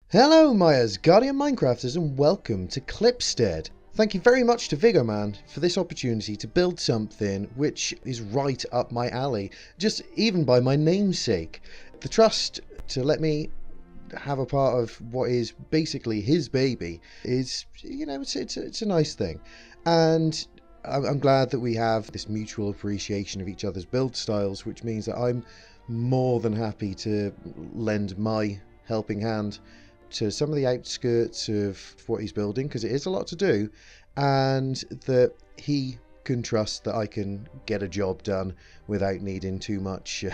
Hello my Asgardian Minecrafters and welcome to Klipstead. Thank you very much to Viggoman for this opportunity to build something which is right up my alley, just even by my namesake. The trust to let me have a part of what is basically his baby is, it's a nice thing. And I'm glad that we have this mutual appreciation of each other's build styles, which means that I'm more than happy to lend my helping hand to some of the outskirts of what he's building, because it is a lot to do, and that he can trust that I can get a job done without needing too much,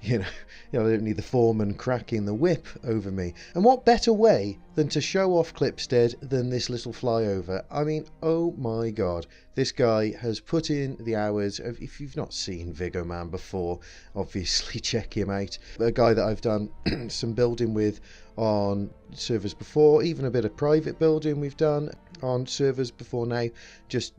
I don't need the foreman cracking the whip over me. And what better way than to show off Klipstead than this little flyover? I mean, oh my god, this guy has put in the hours. If you've not seen Viggoman before, obviously check him out. A guy that I've done some building with on servers before, even a bit of private building we've done on servers before now, just,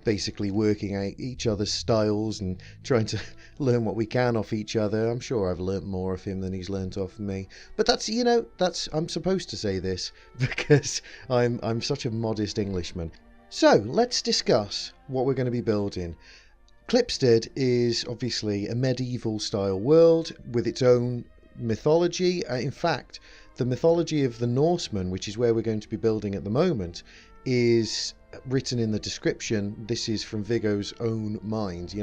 basically working out each other's styles and trying to learn what we can off each other. I'm sure I've learnt more of him than he's learnt off me, but that's I'm supposed to say this because I'm such a modest Englishman. So let's discuss what we're going to be building. Klipstead is obviously a medieval style world with its own mythology. In fact, the mythology of the Norsemen, which is where we're going to be building at the moment, is written in the description. This is from Viggo's own mind.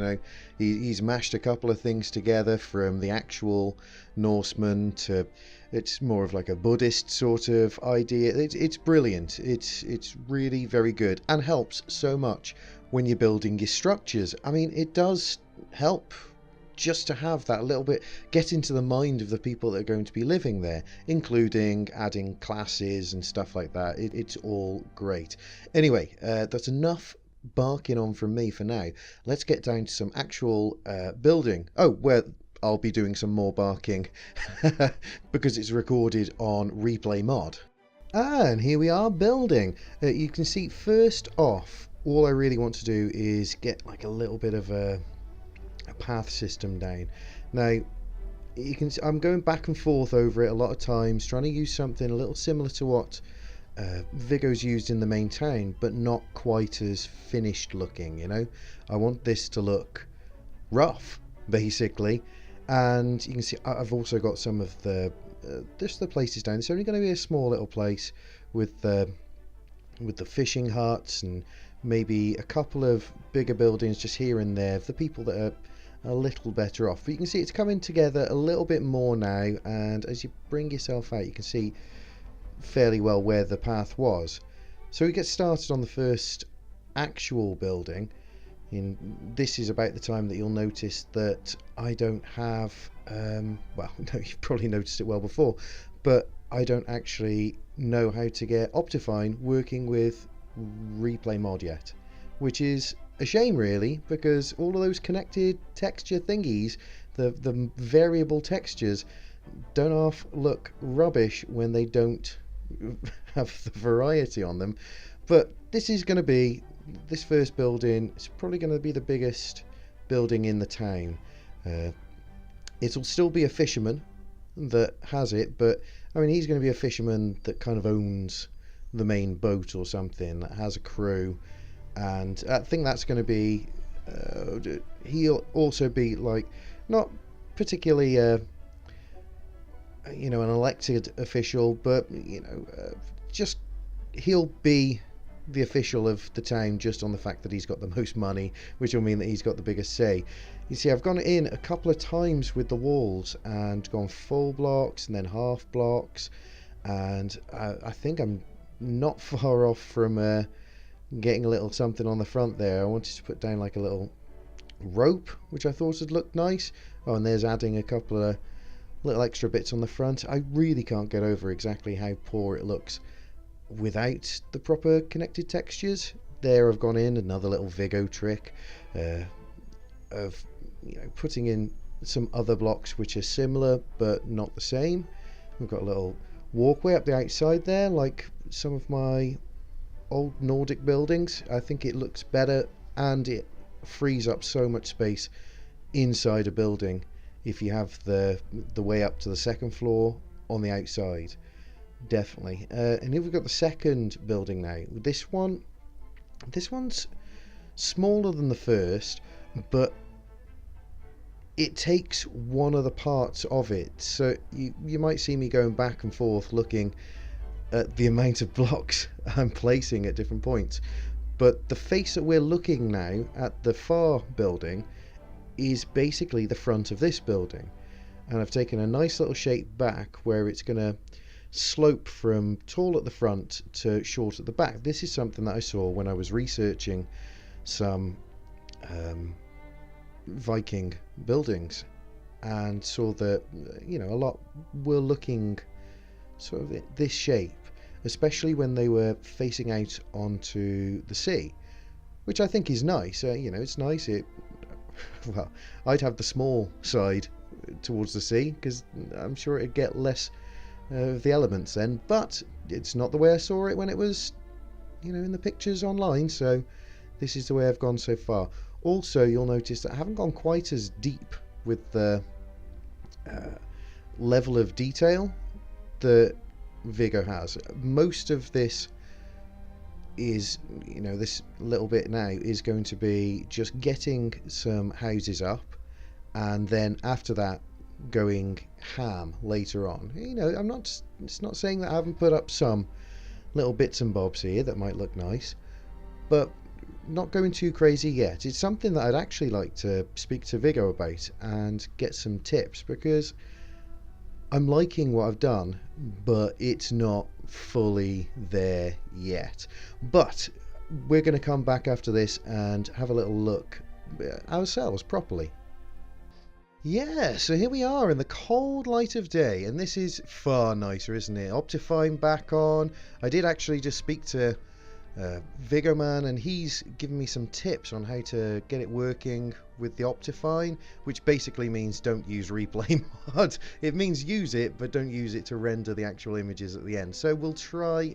He's mashed a couple of things together, from the actual Norseman to it's more of like a Buddhist sort of idea. It's brilliant. It's really very good and helps so much when you're building your structures. I mean, it does help just to have that little bit, get into the mind of the people that are going to be living there, including adding classes and stuff like that. It's all great. Anyway, that's enough barking on from me for now. Let's get down to some actual building. Oh, where I'll be doing some more barking because it's recorded on replay mod. And here we are building. You can see, first off, all I really want to do is get like a little bit of a path system down. Now you can see I'm going back and forth over it a lot of times, trying to use something a little similar to what Viggo's used in the main town, but not quite as finished looking. I want this to look rough basically. And you can see I've also got some of the just the places down. It's only going to be a small little place with the fishing huts and maybe a couple of bigger buildings just here and there for the people that are a little better off. But you can see it's coming together a little bit more now, and as you bring yourself out you can see fairly well where the path was. So we get started on the first actual building. This is about the time that you'll notice that I don't have well, no, you've probably noticed it well before, but I don't actually know how to get Optifine working with replay mod yet, which is a shame really, because all of those connected texture thingies, the variable textures, don't half look rubbish when they don't have the variety on them. But this is going to be, this first building is probably going to be the biggest building in the town. It'll still be a fisherman that has it, but I mean, he's going to be a fisherman that kind of owns the main boat or something, that has a crew. And I think that's going to be he'll also be like not particularly an elected official, but just he'll be the official of the town just on the fact that he's got the most money, which will mean that he's got the biggest say. You see, I've gone in a couple of times with the walls and gone full blocks and then half blocks, and I think I'm not far off from getting a little something on the front there. I wanted to put down like a little rope, which I thought would look nice. Oh, and there's adding a couple of little extra bits on the front. I really can't get over exactly how poor it looks without the proper connected textures. There I've gone in another little Viggo trick of putting in some other blocks which are similar but not the same. We've got a little walkway up the outside there, like some of my old Nordic buildings. I think it looks better, and it frees up so much space inside a building if you have the way up to the second floor on the outside. definitely. And here we've got the second building now. This one's smaller than the first, but it takes one of the parts of it. So you might see me going back and forth looking at the amount of blocks I'm placing at different points. But the face that we're looking now at, the far building, is basically the front of this building. And I've taken a nice little shape back where it's going to slope from tall at the front to short at the back. This is something that I saw when I was researching some Viking buildings, and saw that, you know, a lot were looking sort of this shape, especially when they were facing out onto the sea, which I think is nice. You know, it's nice. Well, I'd have the small side towards the sea because I'm sure it'd get less of the elements then, but it's not the way I saw it when it was, you know, in the pictures online, so this is the way I've gone so far. Also, you'll notice that I haven't gone quite as deep with the level of detail that Viggo has. Most of this is, you know, this little bit now is going to be just getting some houses up, and then after that going ham later on. You know, it's not saying that I haven't put up some little bits and bobs here that might look nice, but not going too crazy yet. It's something that I'd actually like to speak to Viggo about and get some tips, because I'm liking what I've done, but it's not fully there yet. But we're going to come back after this and have a little look ourselves properly. Yeah, so here we are in the cold light of day, and this is far nicer, isn't it? Optifine back on. I did actually just speak to Viggoman, and he's given me some tips on how to get it working with the Optifine, which basically means don't use replay mod. It means use it, but don't use it to render the actual images at the end. So we'll try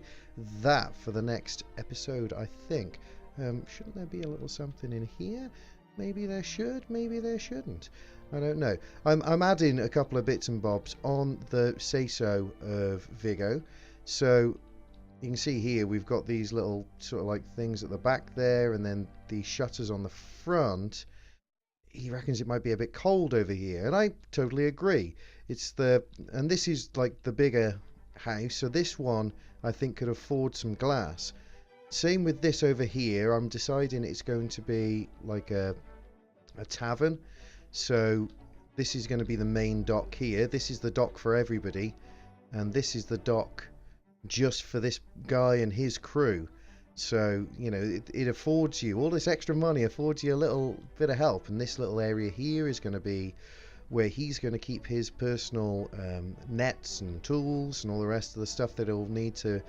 that for the next episode, I think. Shouldn't there be a little something in here? Maybe there should, maybe there shouldn't. I don't know. I'm adding a couple of bits and bobs on the say-so of Viggo. So you can see here we've got these little sort of like things at the back there, and then the shutters on the front. He reckons it might be a bit cold over here, and I totally agree. And this is like the bigger house, so this one I think could afford some glass. Same with this over here. I'm deciding it's going to be like a tavern. So this is going to be the main dock here. This is the dock for everybody, and this is the dock just for this guy and his crew. So, you know, it affords you, all this extra money affords you a little bit of help. And this little area here is going to be where he's going to keep his personal nets and tools and all the rest of the stuff that he'll need to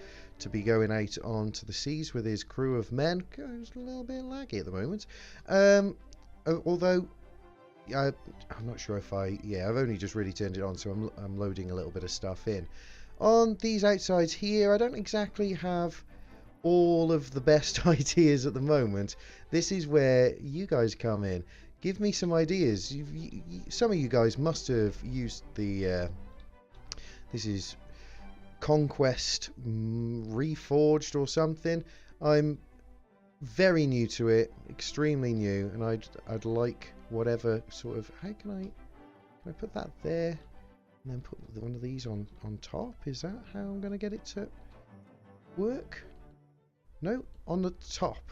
be going out onto the seas with his crew of men. It's a little bit laggy at the moment. Although I'm not sure if I've only just really turned it on, so I'm loading a little bit of stuff in. On these outsides here, I don't exactly have all of the best ideas at the moment. This is where you guys come in. Give me some ideas. Some of you guys must have used the this is Conquest Reforged or something. I'm very new to it, extremely new, and I'd like whatever sort of, how can I put that there and then put one of these on top? Is that how I'm going to get it to work? No, on the top.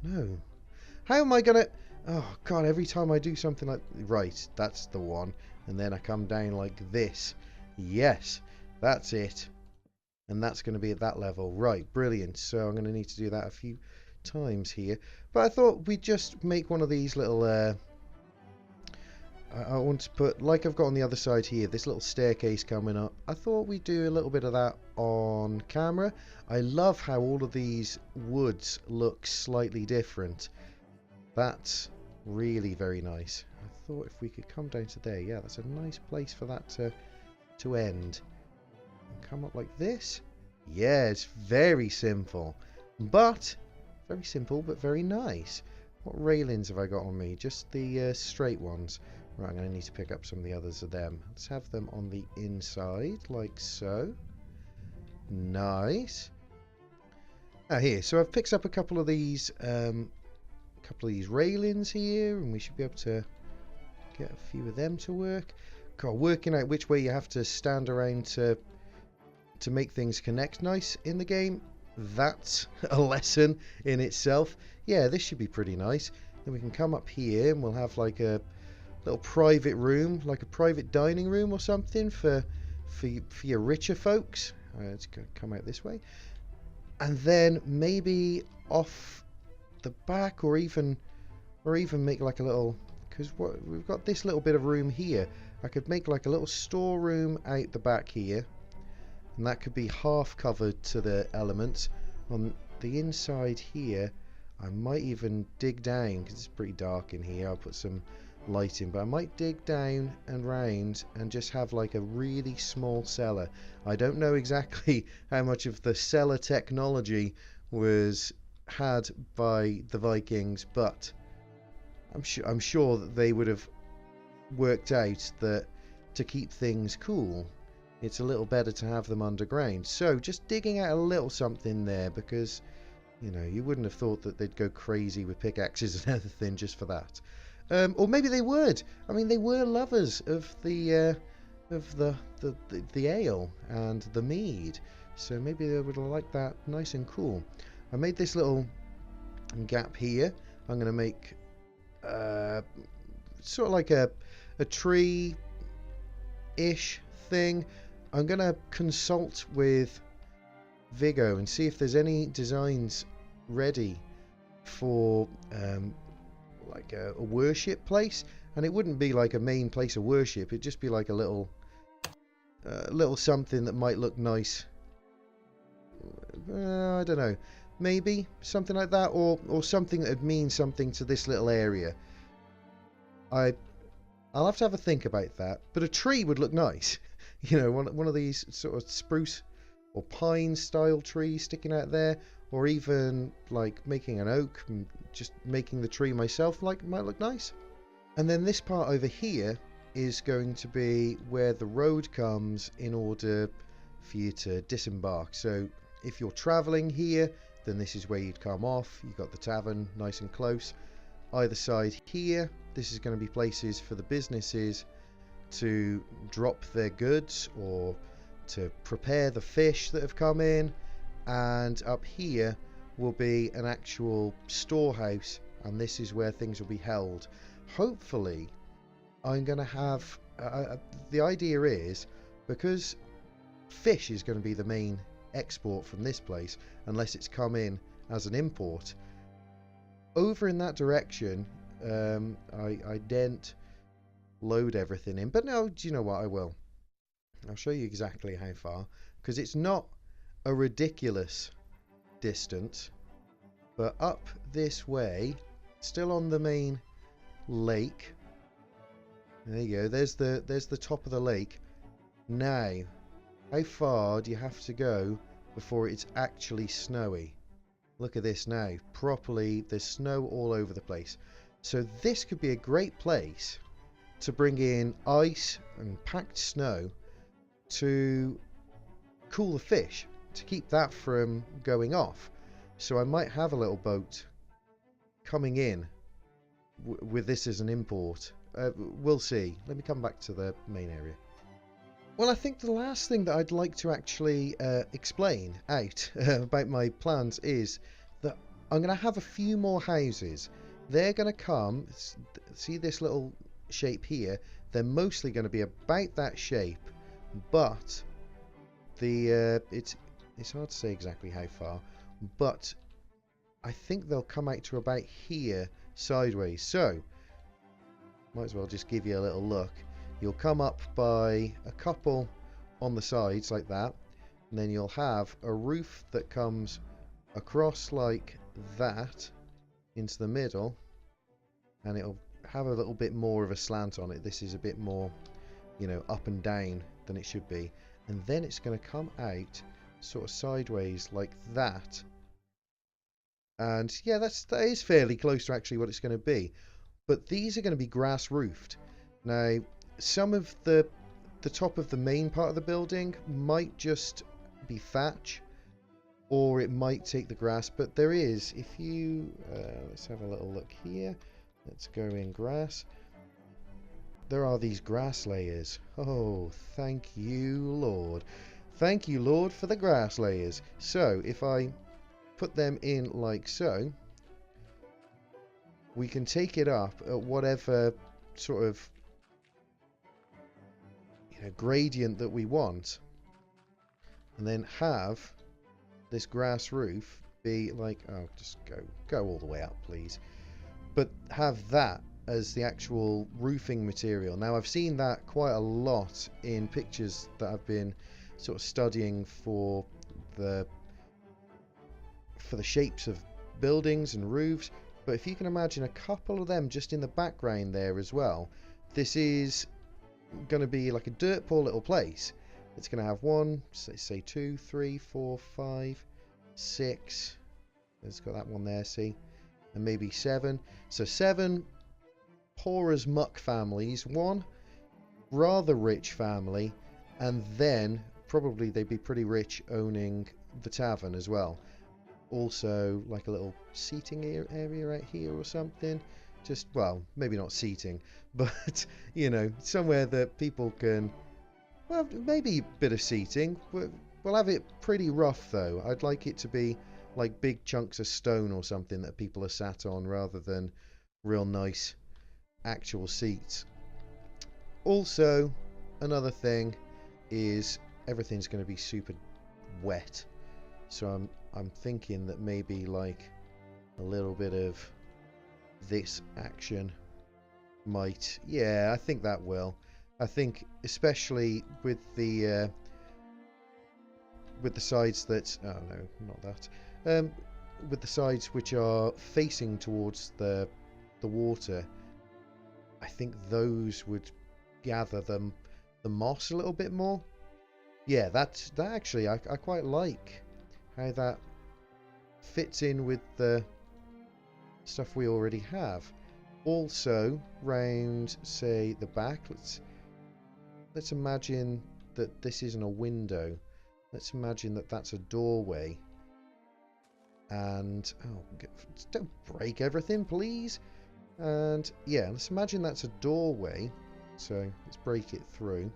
No. How am I going to... Oh, God, every time I do something like... Right, that's the one. And then I come down like this. Yes, that's it. And that's going to be at that level. Right, brilliant. So I'm going to need to do that a few times here. But I thought we'd just make one of these little... I want to put, like I've got on the other side here, this little staircase coming up. I thought we'd do a little bit of that on camera. I love how all of these woods look slightly different. That's really very nice. I thought if we could come down to there, yeah, that's a nice place for that to end. And come up like this. Yeah, it's very simple. But, very simple, but very nice. What railings have I got on me? Just the straight ones. Right, I'm going to need to pick up some of the others of them. Let's have them on the inside, like so. Nice. Here, so I've picked up a couple of these railings here, and we should be able to get a few of them to work. God, working out which way you have to stand around to make things connect nice in the game, that's a lesson in itself. Yeah, this should be pretty nice. Then we can come up here and we'll have like a little private room, like a private dining room or something for your richer folks. Let's come out this way. And then maybe off the back, or even make like a little, because we've got this little bit of room here. I could make like a little storeroom out the back here, and that could be half covered to the elements. On the inside here, I might even dig down, because it's pretty dark in here. I'll put some light in, but I might dig down and round and just have like a really small cellar. I don't know exactly how much of the cellar technology was had by the Vikings, but I'm sure that they would have worked out that to keep things cool, it's a little better to have them underground. So just digging out a little something there, because you know, you wouldn't have thought that they'd go crazy with pickaxes and everything just for that. Or maybe they would. I mean, they were lovers of the ale and the mead, so maybe they would like that nice and cool. I made this little gap here. I'm going to make sort of like a tree-ish thing. I'm going to consult with Viggo and see if there's any designs ready for like a worship place. And it wouldn't be like a main place of worship, it'd just be like a little something that might look nice. I don't know, maybe something like that, or something that would mean something to this little area. I'll have to have a think about that, but a tree would look nice. You know, one of these sort of spruce or pine style trees sticking out there, or even like making an oak and just making the tree myself might look nice. And then this part over here is going to be where the road comes in order for you to disembark. So if you're traveling here, then this is where you'd come off. You've got the tavern nice and close. Either side here, this is going to be places for the businesses to drop their goods or to prepare the fish that have come in. And up here will be an actual storehouse, and this is where things will be held. Hopefully I'm going to have the idea is, because fish is going to be the main export from this place unless it's come in as an import, over in that direction I didn't load everything in, but no, do you know what, I'll show you exactly how far, because it's not a ridiculous distance, but up this way, still on the main lake. There you go, there's the top of the lake. Now, how far do you have to go before it's actually snowy? Look at this now, properly, there's snow all over the place. So this could be a great place to bring in ice and packed snow to cool the fish, to keep that from going off. So I might have a little boat coming in with this as an import. We'll see. Let me come back to the main area. Well, I think the last thing that I'd like to actually explain out about my plans is that I'm going to have a few more houses. They're going to come, see this little shape here, they're mostly going to be about that shape, but it's hard to say exactly how far, but I think they'll come out to about here sideways. So might as well just give you a little look. You'll come up by a couple on the sides like that, and then you'll have a roof that comes across like that into the middle, and it'll have a little bit more of a slant on it. This is a bit more, you know, up and down than it should be, and then it's going to come out sort of sideways like that. And yeah, that is fairly close to actually what it's going to be. But these are going to be grass roofed. Now, some of the top of the main part of the building might just be thatch, or it might take the grass. But there is, if you let's have a little look here. Let's go in grass. There are these grass layers. Oh, thank you, Lord. Thank you, Lord, for the grass layers. So if I put them in like so, we can take it up at whatever sort of, you know, gradient that we want, and then have this grass roof be like, oh, just go all the way up, please. But have that as the actual roofing material. Now, I've seen that quite a lot in pictures that I've been sort of studying for the shapes of buildings and roofs. But if you can imagine a couple of them just in the background there as well, this is going to be like a dirt poor little place. It's going to have 1, say 2, 3, 4, 5, 6. It's got that one there, see? And maybe 7. So 7 poor as muck families, 1 rather rich family, and then probably they'd be pretty rich owning the tavern as well. Also, like a little seating area right here or something. Just, well, maybe not seating, but, you know, somewhere that people can, well, maybe a bit of seating. We'll have it pretty rough, though. I'd like it to be like big chunks of stone or something that people are sat on, rather than real nice actual seats. Also, another thing is everything's going to be super wet. So I'm thinking that maybe like a little bit of this action might, yeah, I think that will. I think especially with the sides that, oh no, not that, with the sides which are facing towards the water, I think those would gather the moss a little bit more. Yeah, that actually I quite like how that fits in with the stuff we already have. Also, round, say, the back, let's imagine that this isn't a window. Let's imagine that that's a doorway. And, oh, don't break everything, please. And, yeah, let's imagine that's a doorway. So, let's break it through.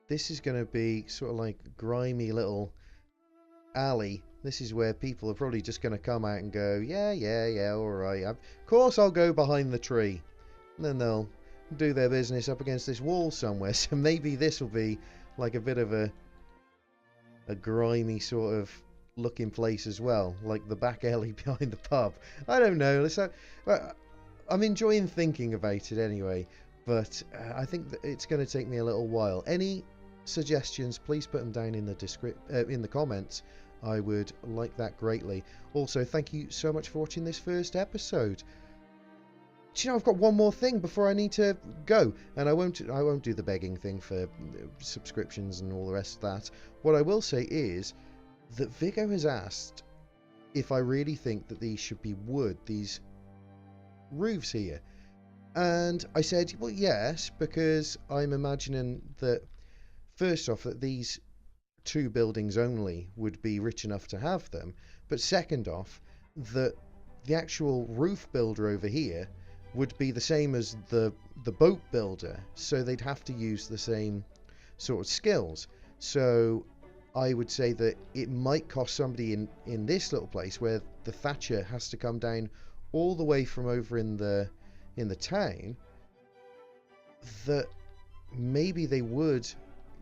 This is going to be sort of like grimy little alley. This is where people are probably just going to come out and go, yeah, all right. Of course I'll go behind the tree. And then they'll do their business up against this wall somewhere. So maybe this will be like a bit of a grimy sort of looking place as well, like the back alley behind the pub. I don't know. I'm enjoying thinking about it anyway, but I think that it's going to take me a little while. Any suggestions, please put them down in the comments. I would like that greatly. Also, thank you so much for watching this first episode. Do you know, I've got one more thing before I need to go, and I won't do the begging thing for subscriptions and all the rest of that. What I will say is that Viggo has asked if I really think that these should be wood, these roofs here, and I said, well, yes, because I'm imagining that first off that these 2 buildings only would be rich enough to have them, but second off that the actual roof builder over here would be the same as the boat builder, so they'd have to use the same sort of skills. So I would say that it might cost somebody in this little place where the thatcher has to come down all the way from over in the town, that maybe they would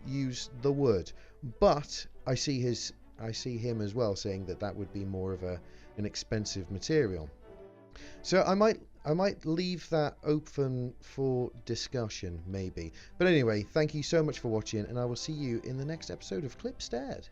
use the wood. But I see him as well saying that that would be more of an expensive material. So I might leave that open for discussion, maybe. But anyway, thank you so much for watching, and I will see you in the next episode of Klipstead.